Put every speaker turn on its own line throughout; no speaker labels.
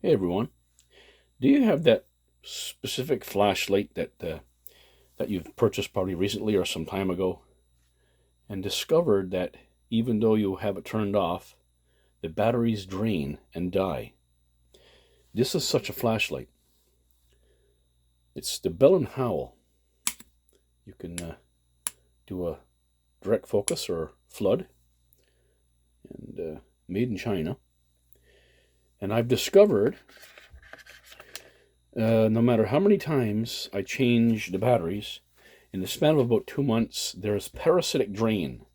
Hey everyone, do you have that specific flashlight that you've purchased probably recently or some time ago and discovered that even though you have it turned off, the batteries drain and die? This is such a flashlight. It's the Bell and Howell. You can do a direct focus or flood, and made in China. And I've discovered no matter how many times I change the batteries, in the span of about 2 months, there's parasitic drain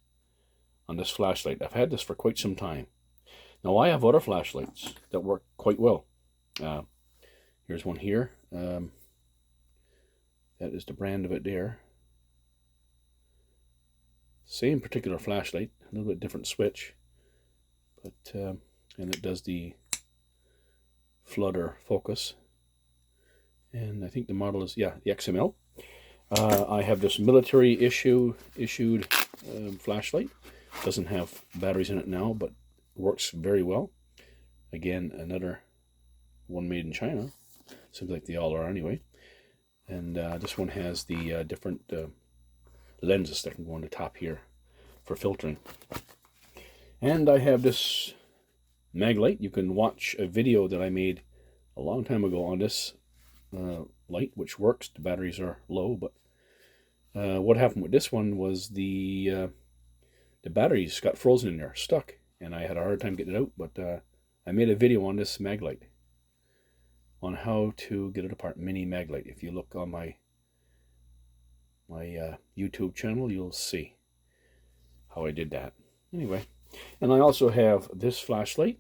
on this flashlight. I've had this for quite some time. Now, I have other flashlights that work quite well. Here's one here. That is the brand of it there. Same particular flashlight, a little bit different switch, but and it does the flood or focus. And I think the model is, the XML. I have this military issued flashlight. Doesn't have batteries in it now, but works very well. Again, another one made in China. Seems like they all are anyway. And this one has the different lenses that can go on the top here for filtering. And I have this Maglight. You can watch a video that I made a long time ago on this light, which works. The batteries are low, but what happened with this one was the batteries got frozen in there, stuck, and I had a hard time getting it out. But I made a video on this Maglight, on how to get it apart. Mini Maglight. If you look on my YouTube channel, you'll see how I did that. Anyway, and I also have this flashlight,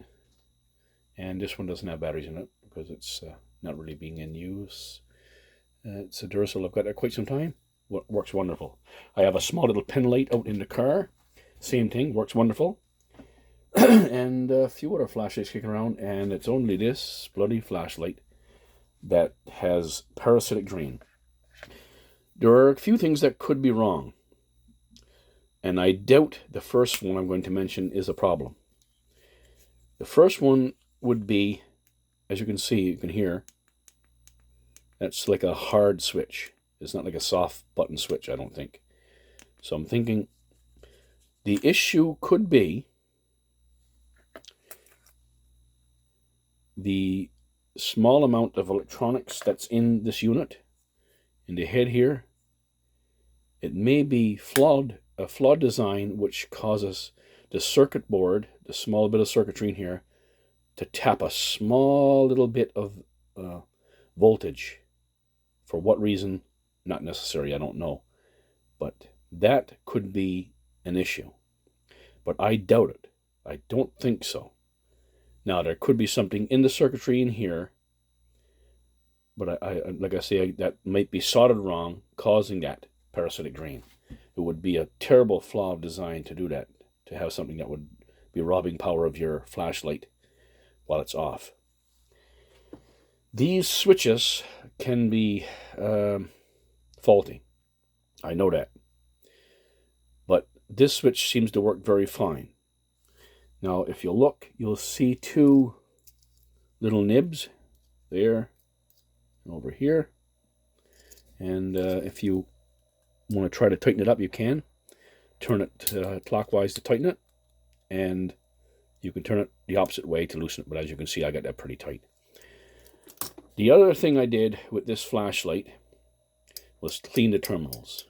and this one doesn't have batteries in it because it's not really being in use. It's a Duracell. I've got it quite some time. Works wonderful. I have a small little pen light out in the car. Same thing, works wonderful. And a few other flashlights kicking around, and it's only this bloody flashlight that has parasitic drain. There are a few things that could be wrong, and I doubt the first one I'm going to mention is a problem. The first one would be, as you can see, you can hear, that's like a hard switch. It's not like a soft button switch, I don't think. So I'm thinking the issue could be the small amount of electronics that's in this unit, in the head here. It may be a flawed design, which causes the circuit board, the small bit of circuitry in here, to tap a small little bit of voltage. For what reason? Not necessary, I don't know. But that could be an issue. But I doubt it. I don't think so. Now, there could be something in the circuitry in here, but I like I say, that might be soldered wrong, causing that parasitic drain. It would be a terrible flaw of design to do that, to have something that would be robbing power of your flashlight while it's off. These switches can be faulty. I know that. But this switch seems to work very fine. Now, if you look, you'll see two little nibs there and over here. And if you want to try to tighten it up, you can. Turn it clockwise to tighten it. And you can turn it the opposite way to loosen it. But as you can see, I got that pretty tight. The other thing I did with this flashlight was clean the terminals.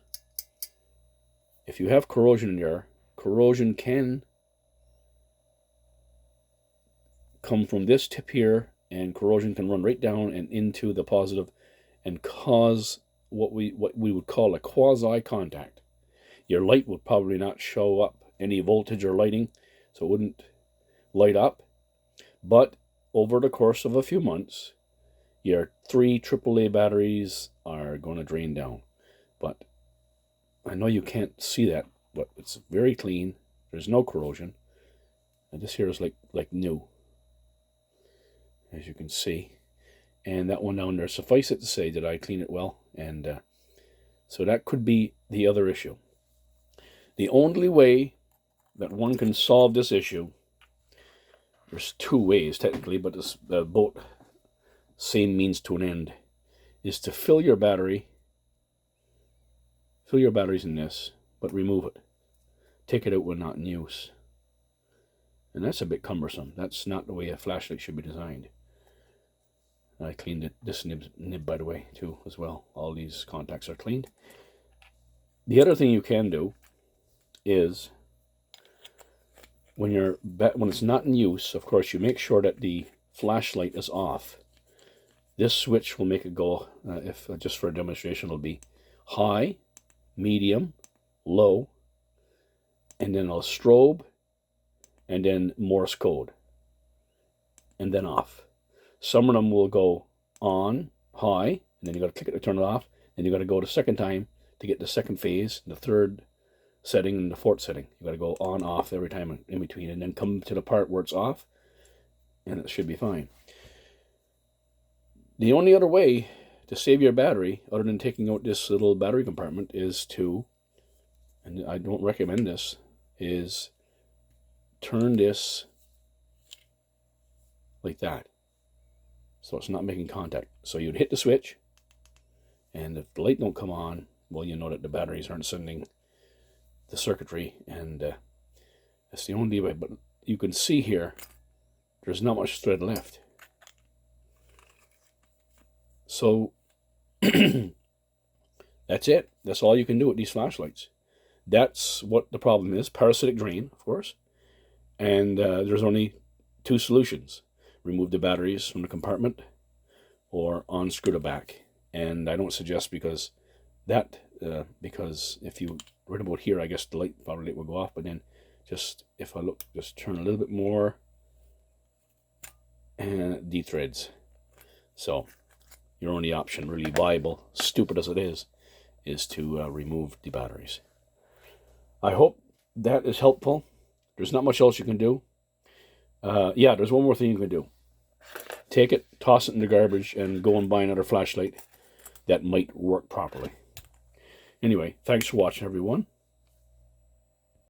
If you have corrosion in there, corrosion can come from this tip here, and corrosion can run right down and into the positive and cause what we would call a quasi contact. Your light would probably not show up any voltage or lighting, so it wouldn't light up. But over the course of a few months, your 3 AAA batteries are going to drain down. But I know you can't see that, but it's very clean. There's no corrosion. And this here is like new, as you can see. And that one down there, suffice it to say that I clean it well. And so that could be the other issue. The only way that one can solve this issue, there's 2 ways technically, but both same means to an end, is to fill your batteries in this, but remove it. Take it out when not in use. And that's a bit cumbersome. That's not the way a flashlight should be designed. I cleaned this nib, by the way, too, as well. All these contacts are cleaned. The other thing you can do is, when it's not in use, of course, you make sure that the flashlight is off. This switch will make it go, just for a demonstration, it'll be high, medium, low, and then a strobe, and then Morse code, and then off. Some of them will go on, high, and then you got to click it to turn it off, and you got to go the second time to get the second phase, the third setting, and the fourth setting. You got to go on, off every time in between, and then come to the part where it's off, and it should be fine. The only other way to save your battery, other than taking out this little battery compartment, is to, and I don't recommend this, is turn this like that, so it's not making contact. So you'd hit the switch, and if the light don't come on, well, you know that the batteries aren't sending the circuitry, and that's the only way. But you can see here, there's not much thread left. So that's it. That's all you can do with these flashlights. That's what the problem is. Parasitic drain, of course. And there's only two solutions. Remove the batteries from the compartment or unscrew the back. And I don't suggest because if you right about here, I guess the light will go off. But then just, if I look, just turn a little bit more, and it de-threads. So your only option, really viable, stupid as it is to remove the batteries. I hope that is helpful. There's not much else you can do. Yeah, there's one more thing you can do. Take it, toss it in the garbage, and go and buy another flashlight that might work properly. Anyway, thanks for watching, everyone.